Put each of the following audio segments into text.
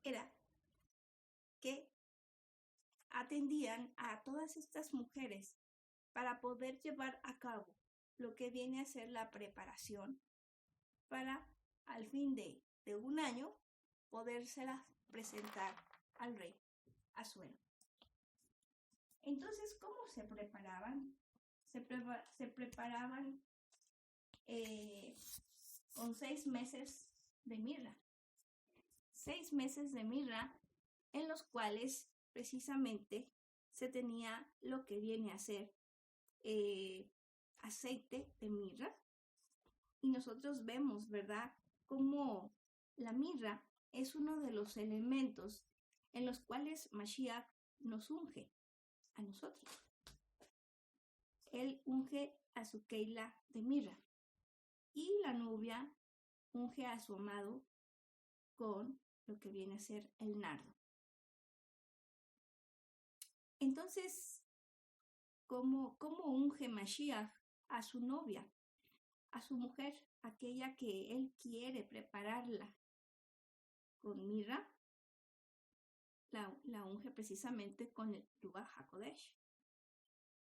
era que atendían a todas estas mujeres para poder llevar a cabo lo que viene a ser la preparación para al fin de un año podérselas presentar al rey Asuero. Entonces, ¿cómo se preparaban? Se preparaban con 6 meses de mirra. 6 meses de mirra en los cuales precisamente se tenía lo que viene a ser aceite de mirra. Y nosotros vemos, ¿verdad?, cómo la mirra es uno de los elementos en los cuales Mashiach nos unge a nosotros. Él unge a su Keila de mirra y la novia unge a su amado con lo que viene a ser el nardo. Entonces, ¿cómo unge Mashiach a su novia, a su mujer, aquella que él quiere prepararla con mirra? La unge precisamente con el Ruach HaKodesh.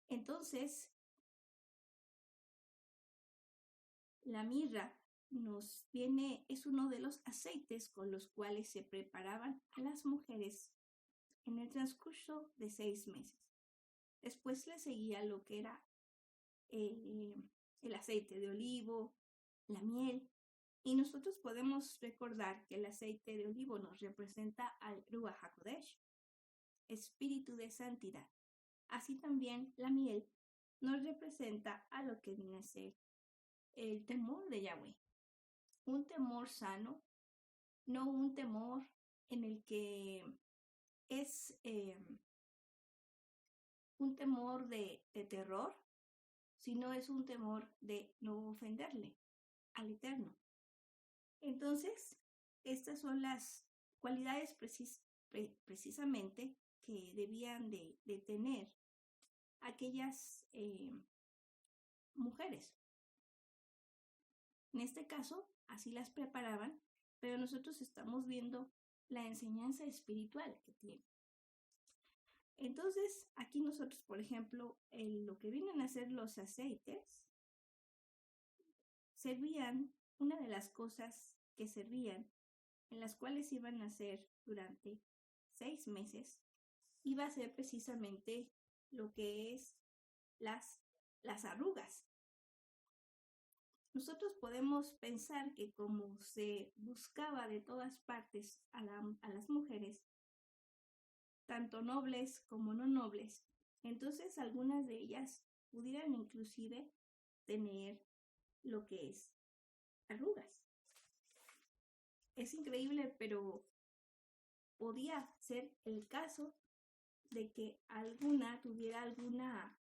Entonces, la mirra es uno de los aceites con los cuales se preparaban a las mujeres en el transcurso de 6 meses. Después le seguía lo que era el aceite de olivo, la miel, y nosotros podemos recordar que el aceite de olivo nos representa al Ruach HaKodesh, espíritu de santidad. Así también la miel nos representa a lo que viene a ser el temor de Yahweh. Un temor sano, no un temor en el que es un temor de terror, sino es un temor de no ofenderle al Eterno. Entonces, estas son las cualidades precisamente que debían de tener aquellas mujeres. En este caso, así las preparaban, pero nosotros estamos viendo la enseñanza espiritual que tiene. Entonces, aquí nosotros, por ejemplo, lo que vienen a ser los aceites, una de las cosas que servían, en las cuales iban a hacer durante 6 meses, iba a ser precisamente lo que es las arrugas. Nosotros podemos pensar que como se buscaba de todas partes a las mujeres, tanto nobles como no nobles, entonces algunas de ellas pudieran inclusive tener lo que es arrugas. Es increíble, pero podía ser el caso de que alguna tuviera alguna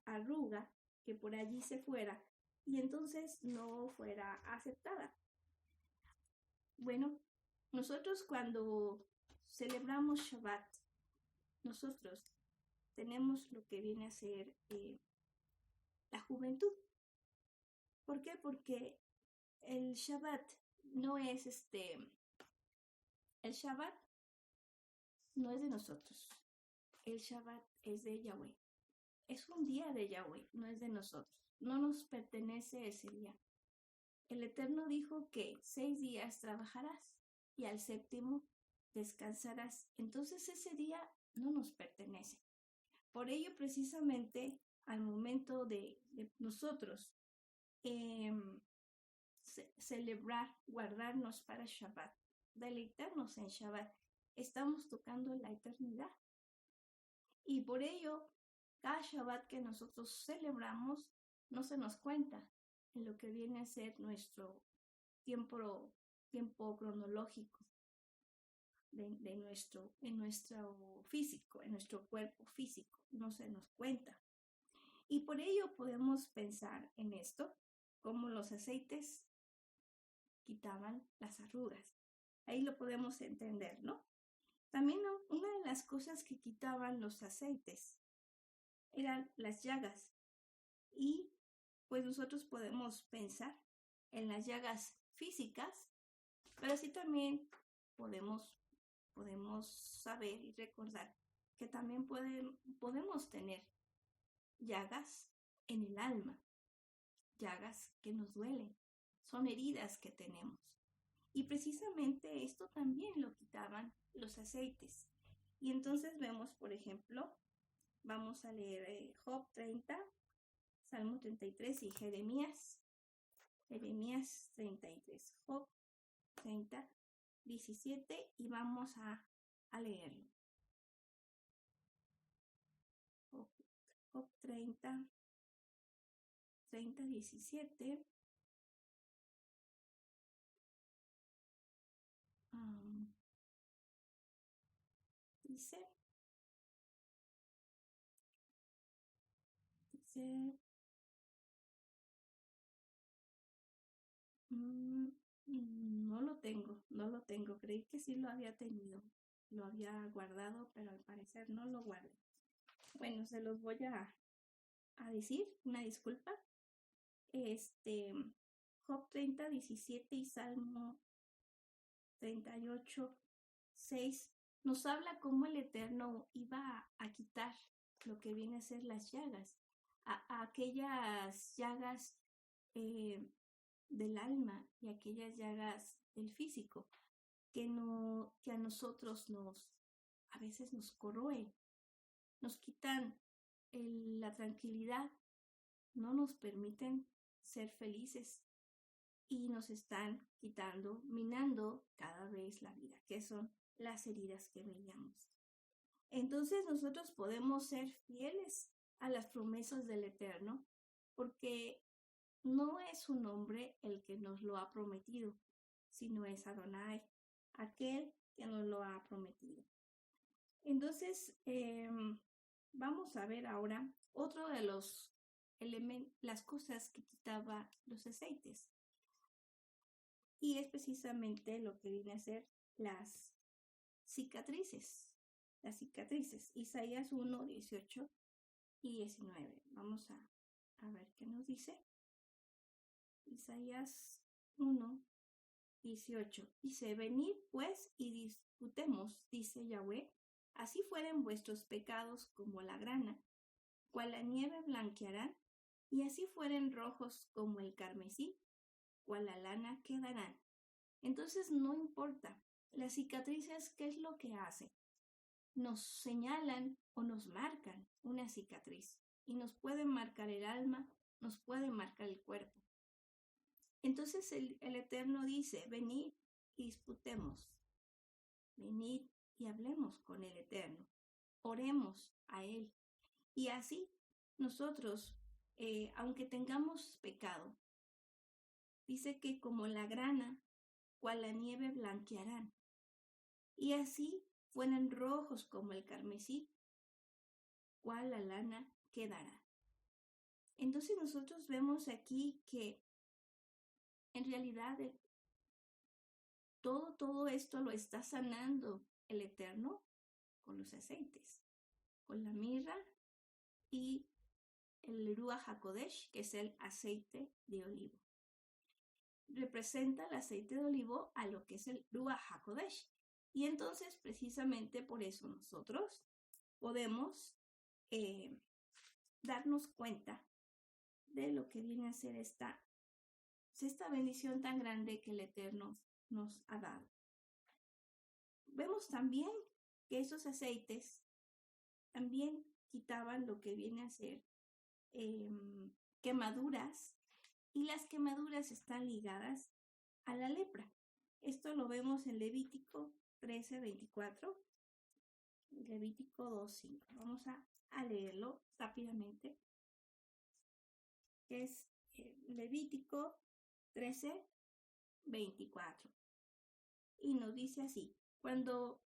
arruga que por allí se fuera y entonces no fuera aceptada. Bueno, nosotros cuando celebramos Shabbat, nosotros tenemos lo que viene a ser la juventud. ¿Por qué? Porque el Shabbat no es el Shabbat no es de nosotros. El Shabbat es de Yahweh. Es un día de Yahweh, no es de nosotros. No nos pertenece ese día. El Eterno dijo que 6 días trabajarás y al 7º descansarás. Entonces ese día no nos pertenece. Por ello, precisamente, al momento de nosotros celebrar, guardarnos para Shabbat, deleitarnos en Shabbat, estamos tocando la eternidad. Y por ello, cada Shabbat que nosotros celebramos no se nos cuenta en lo que viene a ser nuestro tiempo cronológico en nuestro físico, en nuestro cuerpo físico, no se nos cuenta. Y por ello podemos pensar en esto, como los aceites quitaban las arrugas. Ahí lo podemos entender, ¿no? También una de las cosas que quitaban los aceites eran las llagas. Y pues nosotros podemos pensar en las llagas físicas, pero así también podemos podemos saber y recordar que también podemos tener llagas en el alma, llagas que nos duelen, son heridas que tenemos. Y precisamente esto también lo quitaban los aceites. Y entonces vemos, por ejemplo, vamos a leer Job 30, Salmo 33 y Jeremías 33, Job 30, 17 y vamos a leerlo. Job 30, 17. Dice, no lo tengo, creí que sí lo había tenido, lo había guardado, pero al parecer no lo guardé. Bueno, se los voy a decir, una disculpa. Job 30, 17 y Salmo 38, 6 nos habla cómo el Eterno iba a quitar lo que viene a ser las llagas, a aquellas llagas del alma y aquellas llagas del físico que a nosotros a veces nos corroen, nos quitan la tranquilidad, no nos permiten ser felices y nos están quitando, minando cada vez la vida, que son las heridas que veíamos. Entonces nosotros podemos ser fieles a las promesas del Eterno, porque no es un hombre el que nos lo ha prometido, sino es Adonai, aquel que nos lo ha prometido. Entonces, vamos a ver ahora otro de las cosas que quitaba los aceites. Y es precisamente lo que viene a ser las cicatrices. Las cicatrices. Isaías 1, 18 y 19. Vamos a ver qué nos dice. Isaías 1, 18. Dice, venid pues y disputemos, dice Yahweh, así fueren vuestros pecados como la grana, cual la nieve blanquearán, y así fueren rojos como el carmesí, cual la lana quedarán. Entonces no importa, las cicatrices, ¿qué es lo que hacen? Nos señalan o nos marcan una cicatriz y nos pueden marcar el alma, nos pueden marcar el cuerpo. Entonces el Eterno dice, venid y disputemos, venid y hablemos con el Eterno, oremos a Él. Y así nosotros, aunque tengamos pecado, dice que como la grana, cual la nieve blanquearán, y así fueran rojos como el carmesí, cual la lana quedará. Entonces nosotros vemos aquí que en realidad todo esto lo está sanando el Eterno con los aceites, con la mirra y el Ruach HaKodesh, que es el aceite de olivo. Representa el aceite de olivo a lo que es el Ruach HaKodesh. Y entonces, precisamente por eso nosotros podemos darnos cuenta de lo que viene a ser esta bendición tan grande que el Eterno nos ha dado. Vemos también que esos aceites también quitaban lo que viene a ser quemaduras, y las quemaduras están ligadas a la lepra. Esto lo vemos en Levítico 13:24, Levítico 2:5. Vamos a leerlo rápidamente, que es Levítico 13:24. Y nos dice así, cuando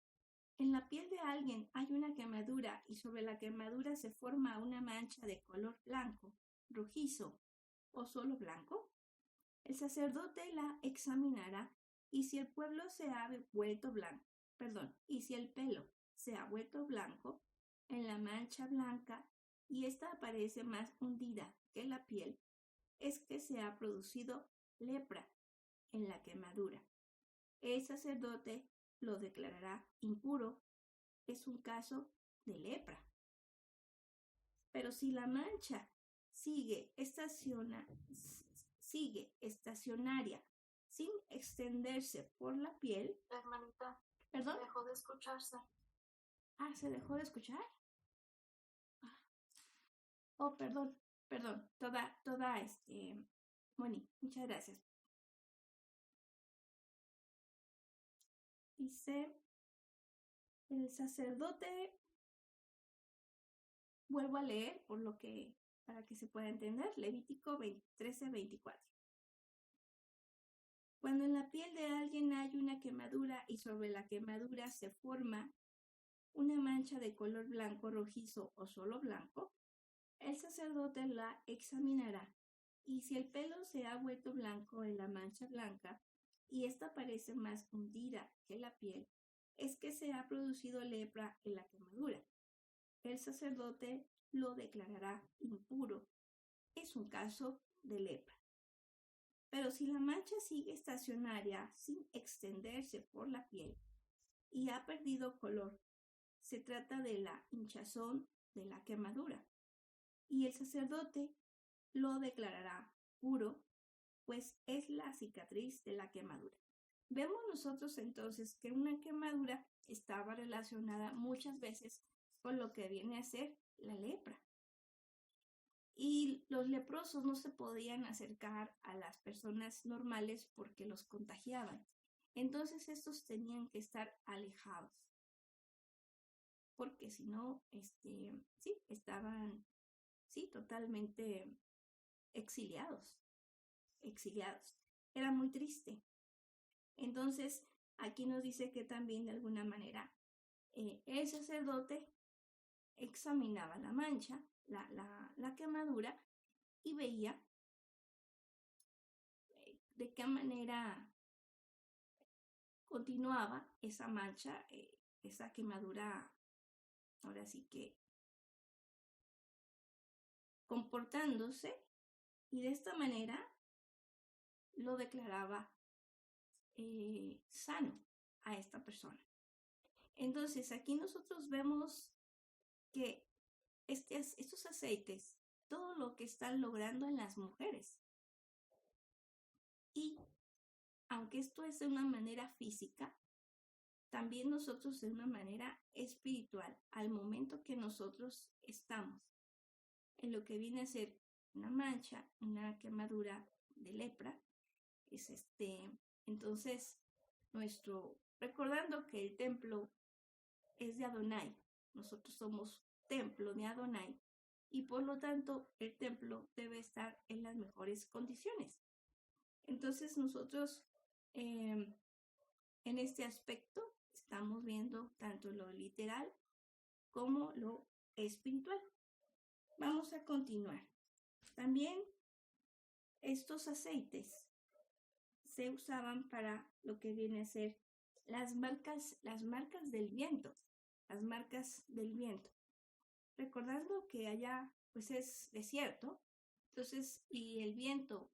en la piel de alguien hay una quemadura y sobre la quemadura se forma una mancha de color blanco, rojizo o solo blanco, el sacerdote la examinará y si el pueblo se ha vuelto blanco, y si el pelo se ha vuelto blanco en la mancha blanca y esta aparece más hundida que la piel, es que se ha producido lepra en la quemadura. El sacerdote lo declarará impuro. Es un caso de lepra. Pero si la mancha sigue estacionaria sin extenderse por la piel. Hermanita, ¿Perdón? dejó de escucharse. Ah, ¿se dejó de escuchar? Oh, perdón. Moni, muchas gracias. Dice, el sacerdote, vuelvo a leer para que se pueda entender, Levítico 13:24. Cuando en la piel de alguien hay una quemadura y sobre la quemadura se forma una mancha de color blanco, rojizo o solo blanco, el sacerdote la examinará, y si el pelo se ha vuelto blanco en la mancha blanca y esta parece más hundida que la piel, es que se ha producido lepra en la quemadura. El sacerdote lo declarará impuro. Es un caso de lepra. Pero si la mancha sigue estacionaria sin extenderse por la piel y ha perdido color, se trata de la hinchazón de la quemadura, y el sacerdote lo declarará puro, pues es la cicatriz de la quemadura. Vemos nosotros entonces que una quemadura estaba relacionada muchas veces con lo que viene a ser la lepra. Y los leprosos no se podían acercar a las personas normales porque los contagiaban. Entonces estos tenían que estar alejados, porque si no, estaban totalmente exiliados. Era muy triste. Entonces, aquí nos dice que también de alguna manera el sacerdote examinaba la mancha, la quemadura, y veía de qué manera continuaba esa mancha, esa quemadura, ahora sí que comportándose, y de esta manera lo declaraba sano a esta persona. Entonces aquí nosotros vemos que estos aceites, todo lo que están logrando en las mujeres, y aunque esto es de una manera física, también nosotros de una manera espiritual, al momento que nosotros estamos en lo que viene a ser una mancha, una quemadura de lepra, entonces recordando que el templo es de Adonai, nosotros somos templo de Adonai, y por lo tanto el templo debe estar en las mejores condiciones. Entonces nosotros en este aspecto estamos viendo tanto lo literal como lo espiritual. Vamos a continuar. También estos aceites se usaban para lo que viene a ser las marcas del viento, recordando que allá pues es desierto, entonces, y el viento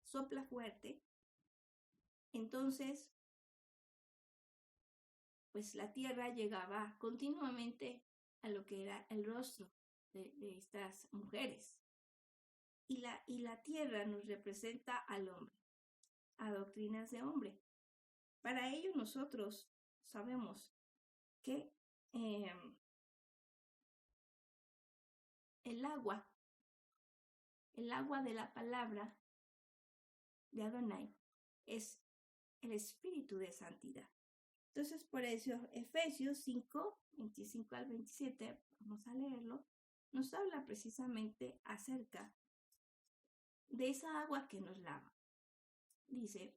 sopla fuerte, entonces pues la tierra llegaba continuamente a lo que era el rostro de estas mujeres, y la tierra nos representa al hombre, a doctrinas de hombre. Para ello nosotros sabemos que el agua de la palabra de Adonai es el espíritu de santidad. Entonces, por eso, Efesios 5, 25 al 27, vamos a leerlo, nos habla precisamente acerca de esa agua que nos lava. Dice,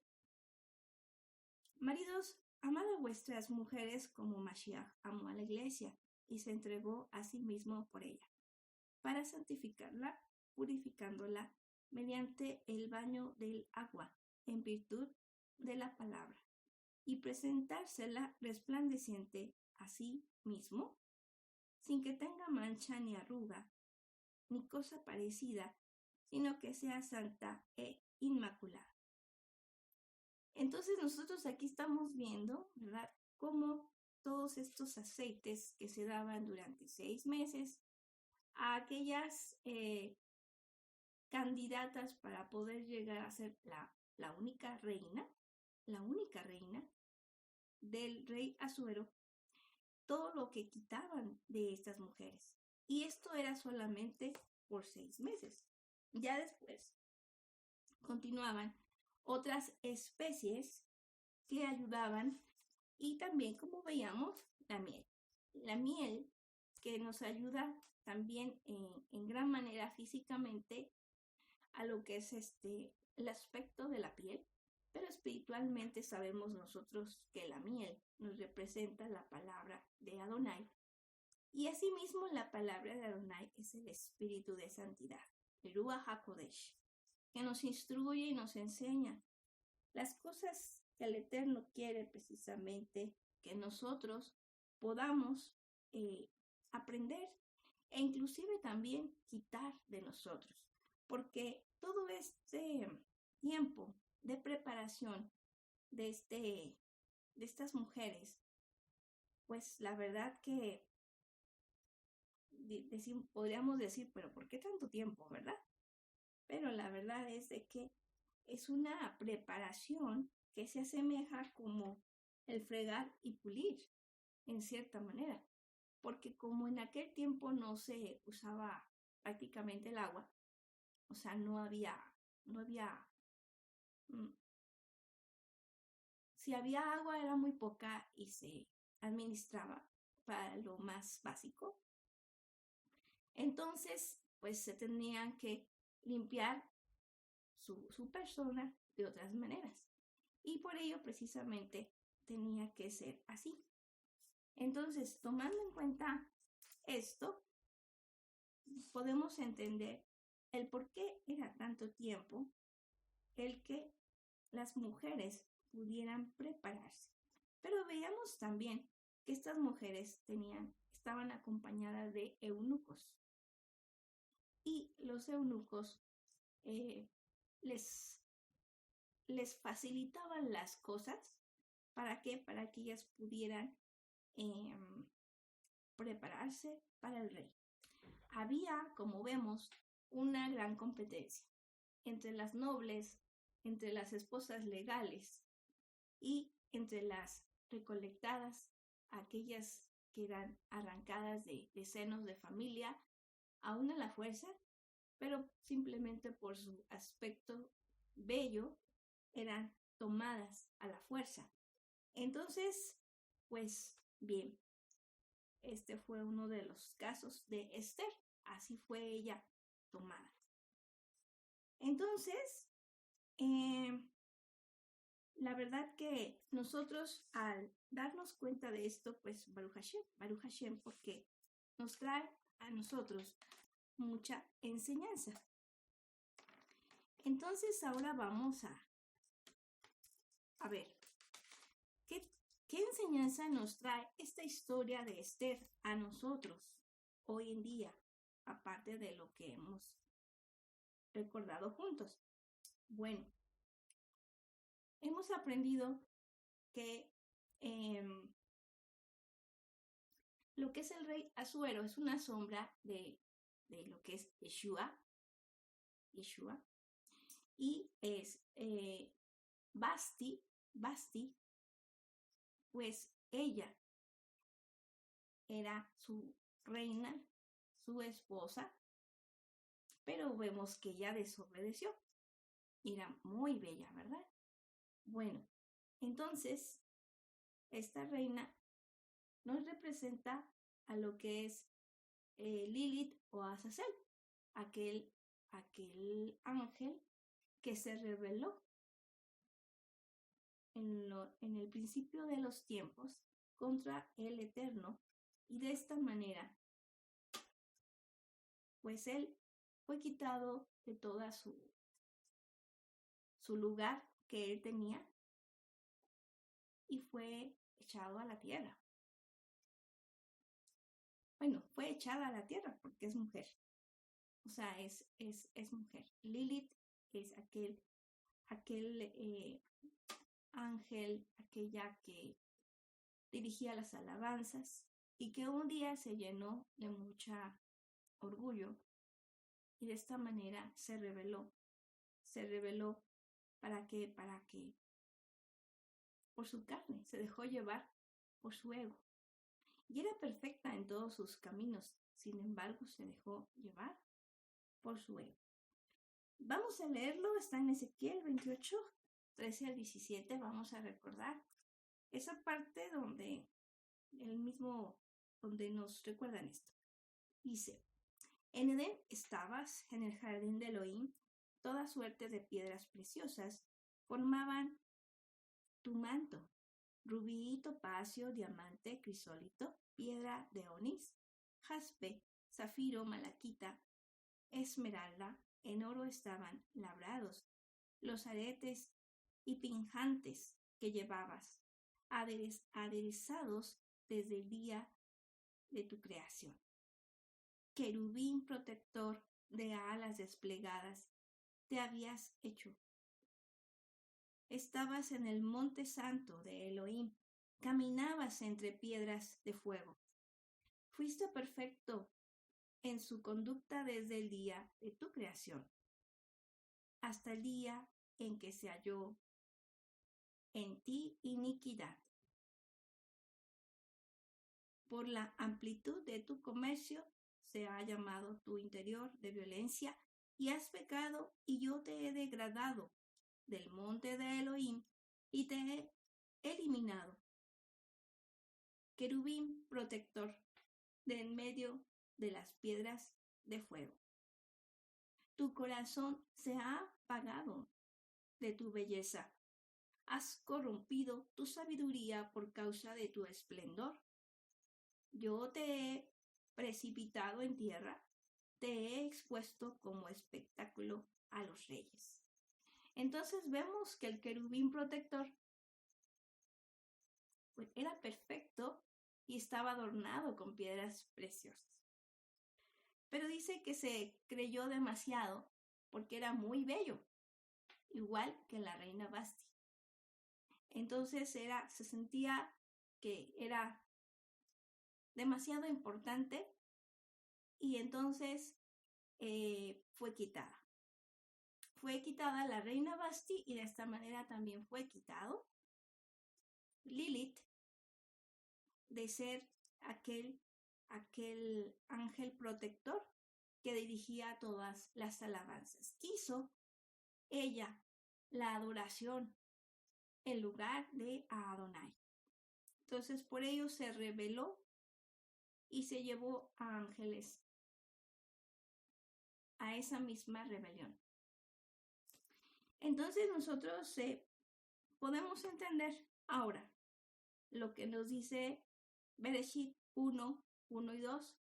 maridos, amad a vuestras mujeres como Mashiach amó a la iglesia y se entregó a sí mismo por ella, para santificarla, purificándola mediante el baño del agua, en virtud de la palabra, y presentársela resplandeciente a sí mismo, sin que tenga mancha ni arruga, ni cosa parecida, sino que sea santa e inmaculada. Entonces nosotros aquí estamos viendo, ¿verdad?, cómo todos estos aceites que se daban durante 6 meses a aquellas candidatas para poder llegar a ser la única reina del rey Asuero, todo lo que quitaban de estas mujeres. Y esto era solamente por 6 meses. Ya después continuaban otras especies que ayudaban, y también, como veíamos, la miel. La miel que nos ayuda también en gran manera físicamente a lo que es el aspecto de la piel, pero espiritualmente sabemos nosotros que la miel nos representa la palabra de Adonai, y asimismo la palabra de Adonai es el espíritu de santidad, el Ruach HaKodesh, que nos instruye y nos enseña las cosas que el Eterno quiere precisamente que nosotros podamos aprender e inclusive también quitar de nosotros, porque todo este tiempo de preparación de estas mujeres, pues la verdad que podríamos decir, pero ¿por qué tanto tiempo, verdad? Pero la verdad es de que es una preparación que se asemeja como el fregar y pulir, en cierta manera, porque como en aquel tiempo no se usaba prácticamente el agua, o sea, no había, si había agua era muy poca y se administraba para lo más básico. Entonces, pues se tenían que limpiar su persona de otras maneras. Y por ello, precisamente, tenía que ser así. Entonces, tomando en cuenta esto, podemos entender el por qué era tanto tiempo el que las mujeres pudieran prepararse. Pero veíamos también que estas mujeres estaban acompañadas de eunucos. Y los eunucos les facilitaban las cosas. ¿Para qué? Para que ellas pudieran prepararse para el rey. Había, como vemos, una gran competencia entre las nobles, entre las esposas legales y entre las recolectadas, aquellas que eran arrancadas de senos de familia, aún a la fuerza, pero simplemente por su aspecto bello, eran tomadas a la fuerza. Entonces, pues bien, este fue uno de los casos de Esther, así fue ella tomada. Entonces, la verdad que nosotros al darnos cuenta de esto, pues Baruch Hashem, porque nos trae a nosotros mucha enseñanza. Entonces ahora vamos a ver, ¿qué enseñanza nos trae esta historia de Esther a nosotros hoy en día, aparte de lo que hemos recordado juntos? Bueno, hemos aprendido que lo que es el rey Asuero es una sombra de lo que es Yeshua, y es Basti, pues ella era su reina, su esposa, pero vemos que ella desobedeció. Era muy bella, ¿verdad? Bueno, entonces, esta reina nos representa a lo que es Lilith o Azazel, aquel ángel que se reveló en el principio de los tiempos contra el Eterno, y de esta manera, pues él fue quitado de toda su lugar que él tenía y fue echado a la tierra. Bueno, fue echada a la tierra porque es mujer. O sea, es mujer. Lilith es aquel ángel, aquella que dirigía las alabanzas y que un día se llenó de mucha orgullo y de esta manera se rebeló. Se rebeló ¿para qué? Para que por su carne, se dejó llevar por su ego. Y era perfecta en todos sus caminos, sin embargo se dejó llevar por su ego. Vamos a leerlo, está en Ezequiel 28, 13 al 17, vamos a recordar esa parte donde donde nos recuerdan esto. Dice, en Edén estabas, en el jardín de Elohim, toda suerte de piedras preciosas formaban tu manto, rubí, topacio, diamante, crisólito, piedra de onís, jaspe, zafiro, malaquita, esmeralda, en oro estaban labrados los aretes y pinjantes que llevabas, aderezados desde el día de tu creación. Querubín protector de alas desplegadas, te habías hecho. Estabas en el monte santo de Elohim, caminabas entre piedras de fuego. Fuiste perfecto en su conducta desde el día de tu creación, hasta el día en que se halló en ti iniquidad. Por la amplitud de tu comercio se ha llamado tu interior de violencia y has pecado, y yo te he degradado del monte de Elohim y te he eliminado. Querubín protector de en medio de las piedras de fuego. Tu corazón se ha apagado de tu belleza. Has corrompido tu sabiduría por causa de tu esplendor. Yo te he precipitado en tierra, te he expuesto como espectáculo a los reyes. Entonces vemos que el querubín protector pues, era perfecto y estaba adornado con piedras preciosas. Pero dice que se creyó demasiado porque era muy bello, igual que la reina Vasti. Entonces se sentía que era demasiado importante y entonces fue quitada. Fue quitada la reina Vasti y de esta manera también fue quitado Lilith de ser aquel ángel protector que dirigía todas las alabanzas. Quiso ella la adoración en lugar de a Adonai. Entonces por ello se rebeló y se llevó a ángeles a esa misma rebelión. Entonces nosotros podemos entender ahora lo que nos dice Bereshit 1, 1 y 2,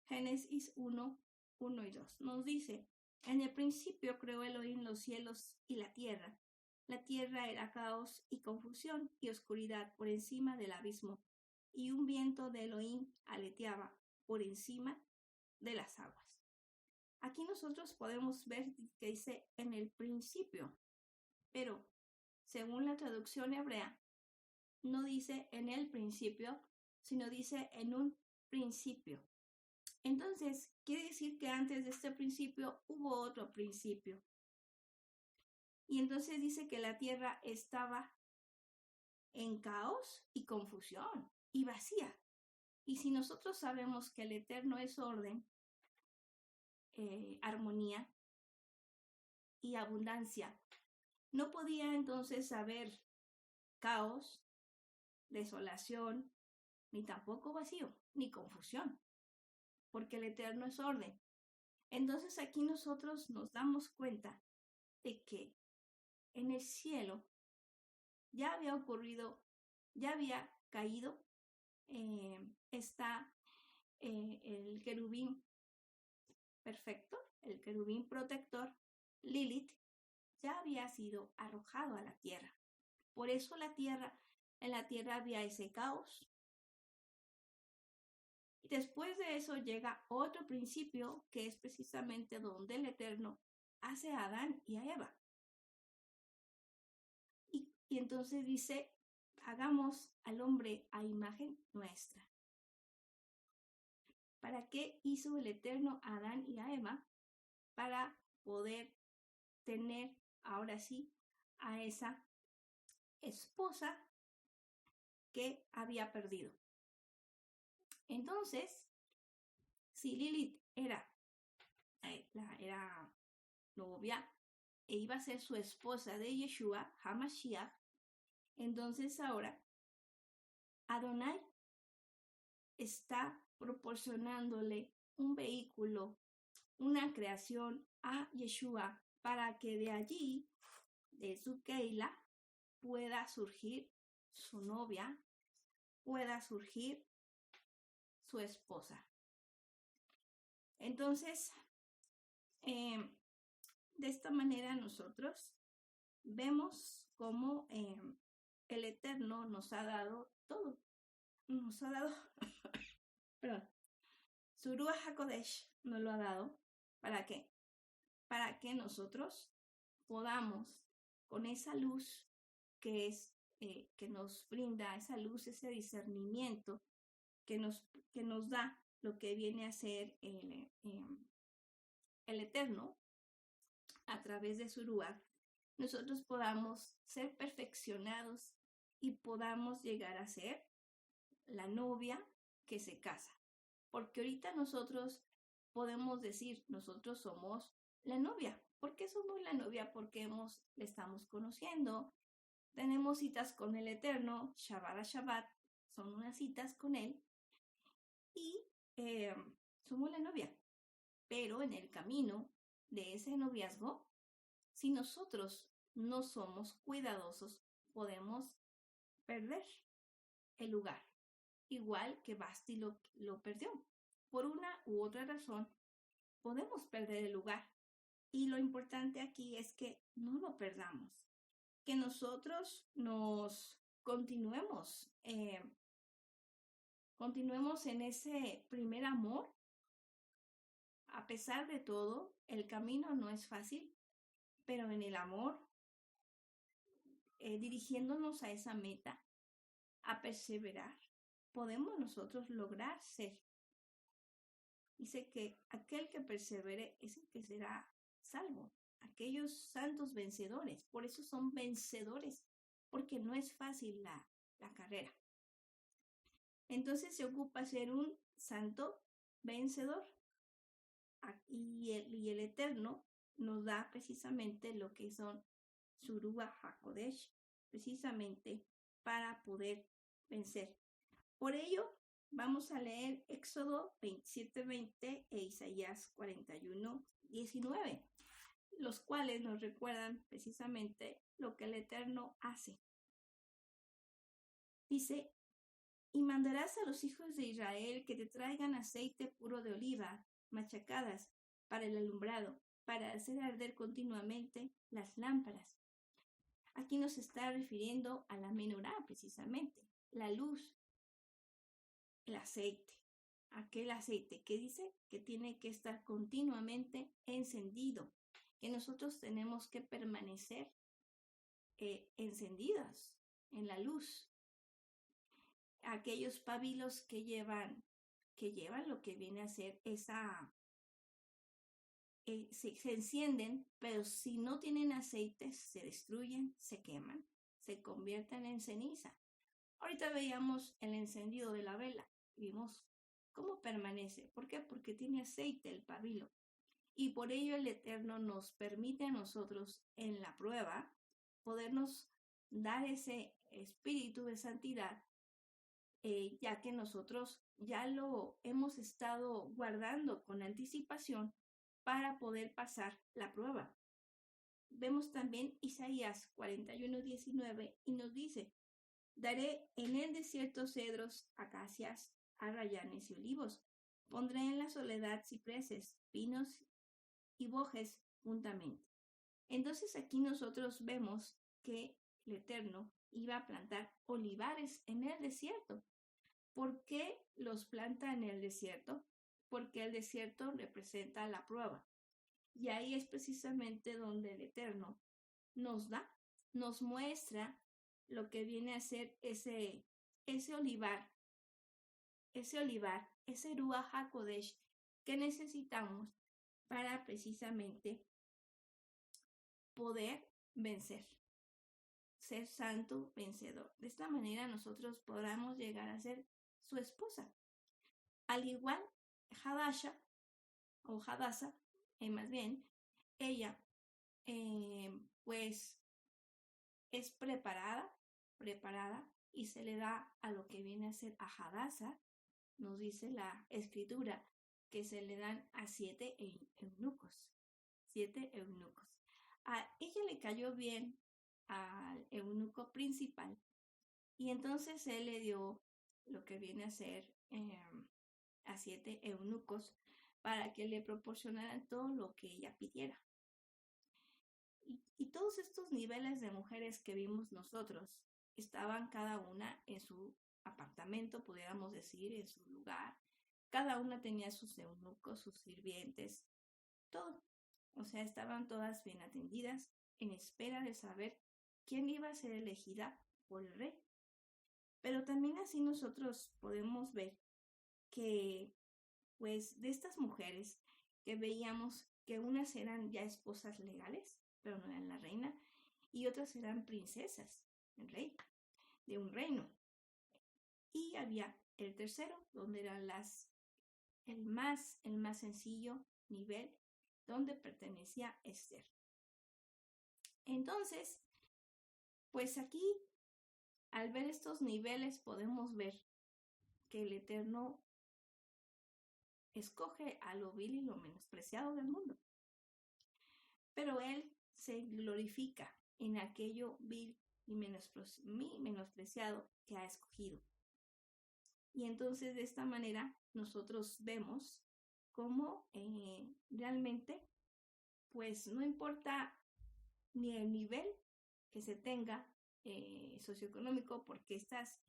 Génesis 1, 1 y 2. Nos dice, en el principio creó Elohim los cielos y la tierra. La tierra era caos y confusión y oscuridad por encima del abismo, y un viento de Elohim aleteaba por encima de las aguas. Aquí nosotros podemos ver que dice en el principio, pero según la traducción hebrea, no dice en el principio, sino dice en un principio. Entonces, quiere decir que antes de este principio hubo otro principio. Y entonces dice que la tierra estaba en caos y confusión y vacía. Y si nosotros sabemos que el Eterno es orden, armonía y abundancia, no podía entonces haber caos, desolación, ni tampoco vacío, ni confusión, porque el Eterno es orden. Entonces aquí nosotros nos damos cuenta de que en el cielo ya había ocurrido, ya había caído, está el querubín perfecto, el querubín protector, Lilith, ya había sido arrojado a la tierra. Por eso en la tierra había ese caos. Y después de eso llega otro principio que es precisamente donde el Eterno hace a Adán y a Eva. Y entonces dice, hagamos al hombre a imagen nuestra. ¿Para qué hizo el Eterno a Adán y a Eva? Para poder tener, ahora sí, a esa esposa que había perdido. Entonces, si Lilith era novia e iba a ser su esposa de Yeshua, HaMashiach, entonces ahora Adonai está proporcionándole un vehículo, una creación a Yeshua para que de allí, de su Keila, pueda surgir su novia, pueda surgir su esposa. Entonces, de esta manera nosotros vemos cómo el Eterno nos ha dado todo. Nos ha dado, perdón, su Ruach HaKodesh nos lo ha dado. ¿Para qué? Para que nosotros podamos, con esa luz que es que nos brinda, esa luz, ese discernimiento que nos da lo que viene a ser el Eterno a través de su Ruach, nosotros podamos ser perfeccionados y podamos llegar a ser la novia que se casa. Porque ahorita nosotros podemos decir, nosotros somos la novia. ¿Por qué somos la novia? Porque le estamos conociendo, tenemos citas con el Eterno, Shabbat a Shabbat, son unas citas con Él, y somos la novia. Pero en el camino de ese noviazgo, si nosotros no somos cuidadosos, podemos perder el lugar, igual que Basti lo perdió. Por una u otra razón, podemos perder el lugar. Y lo importante aquí es que no lo perdamos, que nosotros nos continuemos en ese primer amor. A pesar de todo, el camino no es fácil, pero en el amor, dirigiéndonos a esa meta, a perseverar, podemos nosotros lograr ser. Dice que aquel que persevere es el que será salvo. Aquellos santos vencedores, por eso son vencedores, porque no es fácil la carrera. Entonces se ocupa ser un santo vencedor. Y el Eterno nos da precisamente lo que son su Ruach HaKodesh, precisamente para poder vencer. Por ello, vamos a leer Éxodo 27:20 e Isaías 41:19, los cuales nos recuerdan precisamente lo que el Eterno hace. Dice, y mandarás a los hijos de Israel que te traigan aceite puro de oliva, machacadas para el alumbrado, para hacer arder continuamente las lámparas. Aquí nos está refiriendo a la menorá, precisamente, la luz, el aceite, aquel aceite que dice que tiene que estar continuamente encendido, que nosotros tenemos que permanecer encendidas en la luz. Aquellos pábilos que llevan lo que viene a ser se encienden, pero si no tienen aceite, se destruyen, se queman, se convierten en ceniza. Ahorita veíamos el encendido de la vela, vimos cómo permanece. ¿Por qué? Porque tiene aceite el pabilo. Y por ello el Eterno nos permite a nosotros en la prueba podernos dar ese espíritu de santidad, ya que nosotros ya lo hemos estado guardando con anticipación para poder pasar la prueba. Vemos también Isaías 41:19 y nos dice, daré en el desierto cedros, acacias, arrayanes y olivos. Pondré en la soledad cipreses, pinos y bojes juntamente. Entonces aquí nosotros vemos que el Eterno iba a plantar olivares en el desierto. ¿Por qué los planta en el desierto? Porque el desierto representa la prueba. Y ahí es precisamente donde el Eterno nos muestra lo que viene a ser ese olivar, ese Ruach HaKodesh que necesitamos para precisamente poder vencer, ser santo vencedor. De esta manera nosotros podamos llegar a ser su esposa. Al igual, Hadasha, o Hadassah, más bien, ella pues es preparada y se le da a lo que viene a ser a Hadassah, nos dice la escritura, que se le dan a 7 eunucos. 7 eunucos. A ella le cayó bien al eunuco principal y entonces él le dio lo que viene a ser a 7 eunucos para que le proporcionaran todo lo que ella pidiera. Y todos estos niveles de mujeres que vimos nosotros estaban cada una en su apartamento, pudiéramos decir, en su lugar. Cada una tenía sus eunucos, sus sirvientes, todo. O sea, estaban todas bien atendidas en espera de saber quién iba a ser elegida por el rey. Pero también así nosotros podemos ver que, pues, de estas mujeres que veíamos que unas eran ya esposas legales, pero no eran la reina, y otras eran princesas, el rey, de un reino. Y había el tercero, donde eran el más sencillo nivel, donde pertenecía Esther. Entonces, pues aquí, al ver estos niveles, podemos ver que el Eterno escoge a lo vil y lo menospreciado del mundo. Pero Él se glorifica en aquello vil y menospreciado que ha escogido. Y entonces de esta manera nosotros vemos cómo realmente, pues no importa ni el nivel que se tenga socioeconómico, porque estas,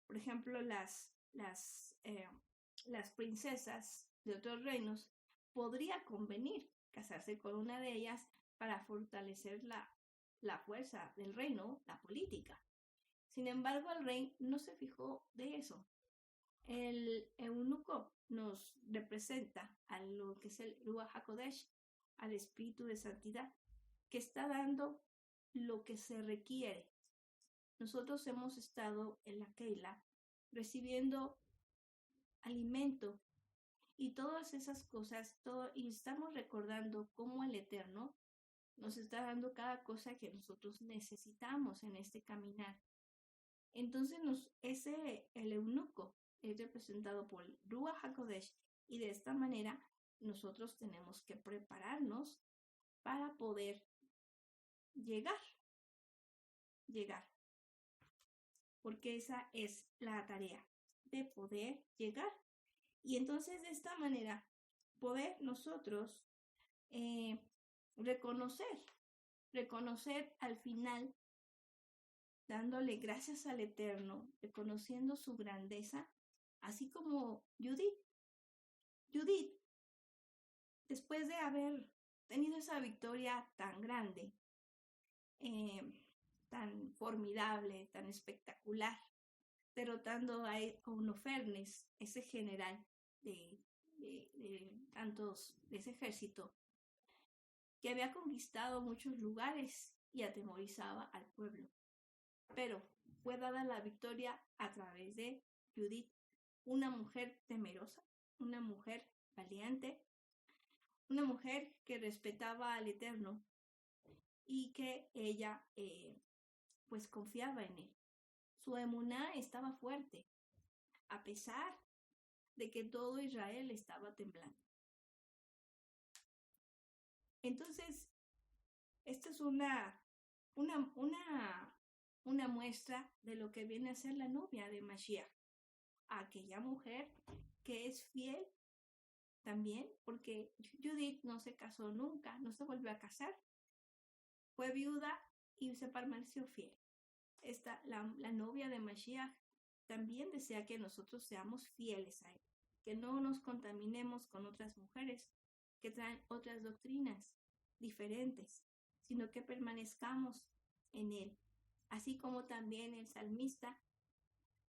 por ejemplo, las princesas de otros reinos, podría convenir casarse con una de ellas para fortalecer la fuerza del reino, la política. Sin embargo, el rey no se fijó de eso. El eunuco nos representa a lo que es el Ruach HaKodesh, al espíritu de santidad, que está dando lo que se requiere. Nosotros hemos estado en la Keila recibiendo alimento y todas esas cosas, y estamos recordando cómo el Eterno nos está dando cada cosa que nosotros necesitamos en este caminar. Entonces el eunuco es representado por el Ruach HaKodesh, y de esta manera nosotros tenemos que prepararnos para poder llegar, porque esa es la tarea, de poder llegar. Y entonces de esta manera poder nosotros reconocer al final, dándole gracias al Eterno, reconociendo su grandeza, así como Judith, después de haber tenido esa victoria tan grande, tan formidable, tan espectacular, derrotando a Holofernes, ese general de ese ejército, que había conquistado muchos lugares y atemorizaba al pueblo. Pero fue dada la victoria a través de Judith, una mujer temerosa, una mujer valiente, una mujer que respetaba al Eterno y que ella pues confiaba en él. Su emuná estaba fuerte, a pesar de que todo Israel estaba temblando. Entonces, esta es una muestra de lo que viene a ser la novia de Mashiach, aquella mujer que es fiel también, porque Judith no se casó nunca, no se volvió a casar, fue viuda y se permaneció fiel. La novia de Mashiach también desea que nosotros seamos fieles a él, que no nos contaminemos con otras mujeres que traen otras doctrinas diferentes, sino que permanezcamos en él, así como también el salmista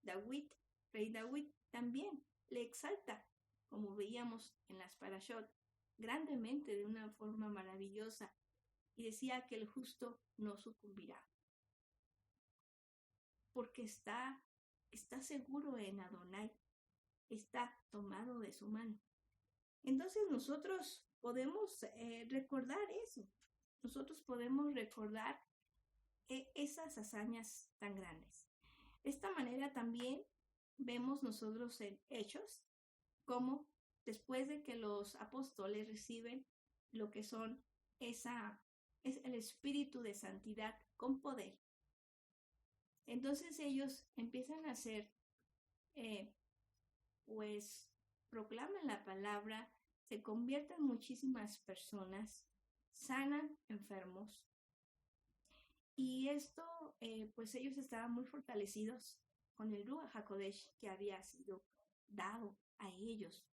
David, rey David, también le exalta, como veíamos en las parashot, grandemente, de una forma maravillosa, y decía que el justo no sucumbirá, porque está seguro en Adonai, está tomado de su mano. Entonces nosotros podemos recordar eso, nosotros podemos recordar esas hazañas tan grandes. De esta manera también vemos nosotros en Hechos cómo después de que los apóstoles reciben lo que son es el espíritu de santidad con poder, entonces ellos empiezan a hacer, pues proclaman la palabra, se convierten muchísimas personas, sanan enfermos, y esto, pues ellos estaban muy fortalecidos con el Ruach HaKodesh que había sido dado a ellos.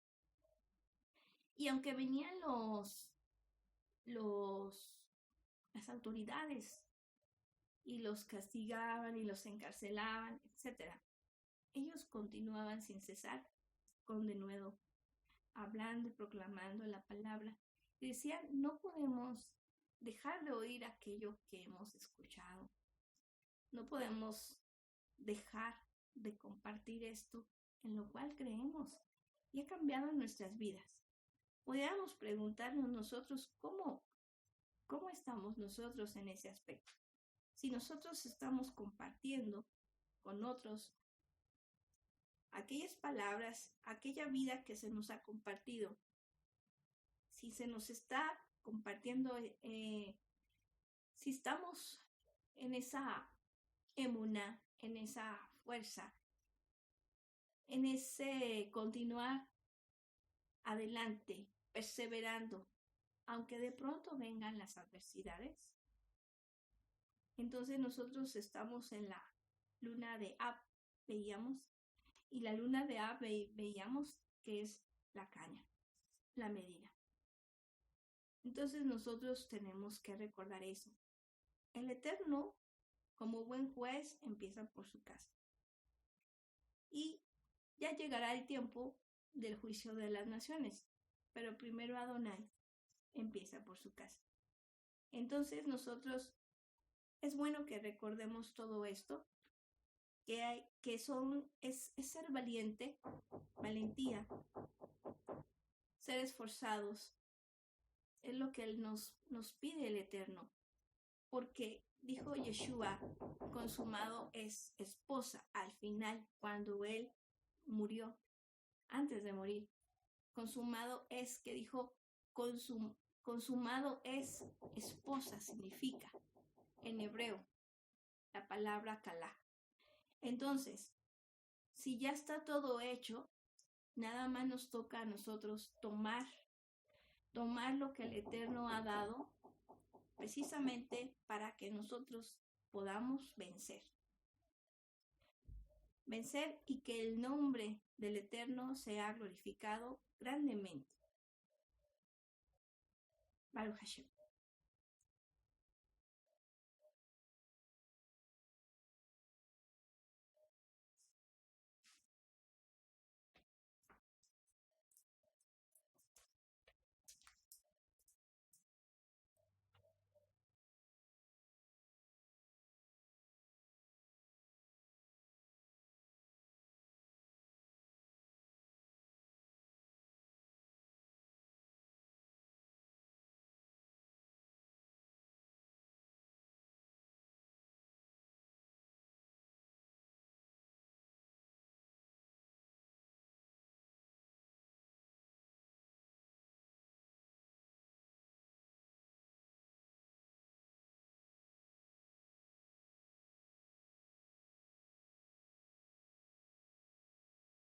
Y aunque venían las autoridades y los castigaban y los encarcelaban, etc., ellos continuaban sin cesar con denuedo, hablando y proclamando la palabra. Y decían, no podemos dejar de oír aquello que hemos escuchado. No podemos dejar de compartir esto en lo cual creemos y ha cambiado nuestras vidas. Podríamos preguntarnos nosotros cómo estamos nosotros en ese aspecto. Si nosotros estamos compartiendo con otros aquellas palabras, aquella vida que se nos ha compartido, si se nos está compartiendo, si estamos en esa emuná, en esa fuerza, en ese continuar adelante, perseverando, aunque de pronto vengan las adversidades. Entonces nosotros estamos en la luna de Ab, veíamos, y la luna de Ab veíamos que es la caña, la medida. Entonces nosotros tenemos que recordar eso. El Eterno, como buen juez, empieza por su casa. Y ya llegará el tiempo del juicio de las naciones, pero primero Adonai empieza por su casa. Entonces nosotros, es bueno que recordemos todo esto, es ser valiente, valentía, ser esforzados, es lo que nos pide el Eterno, porque dijo Yeshua, consumado es esposa al final, cuando él murió, antes de morir. Consumado es, que dijo, consumado es esposa, significa en hebreo la palabra kalá. Entonces, si ya está todo hecho, nada más nos toca a nosotros tomar lo que el Eterno ha dado, precisamente para que nosotros podamos vencer y que el nombre del Eterno sea glorificado grandemente. Baruch Hashem.